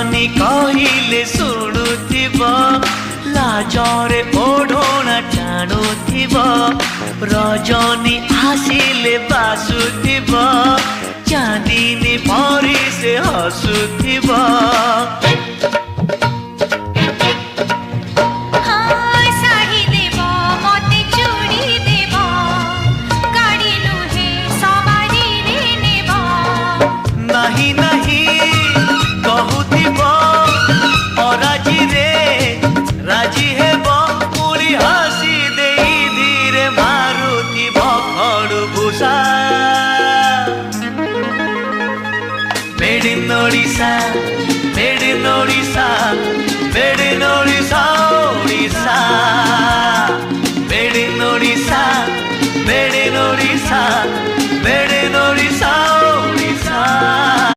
रजनी कहिले शुणुथिब लाजरे ओढ़ना टाणुथिब रजनी आसिले बासुथिब चांदनी परी से हसुथिब नहीं नहीं कहूथिब अराजी रे राजी हेब पुरी हसी दे धीरे मारुथिब खड़भूषा made in Odisha made in Odisha made in Odisha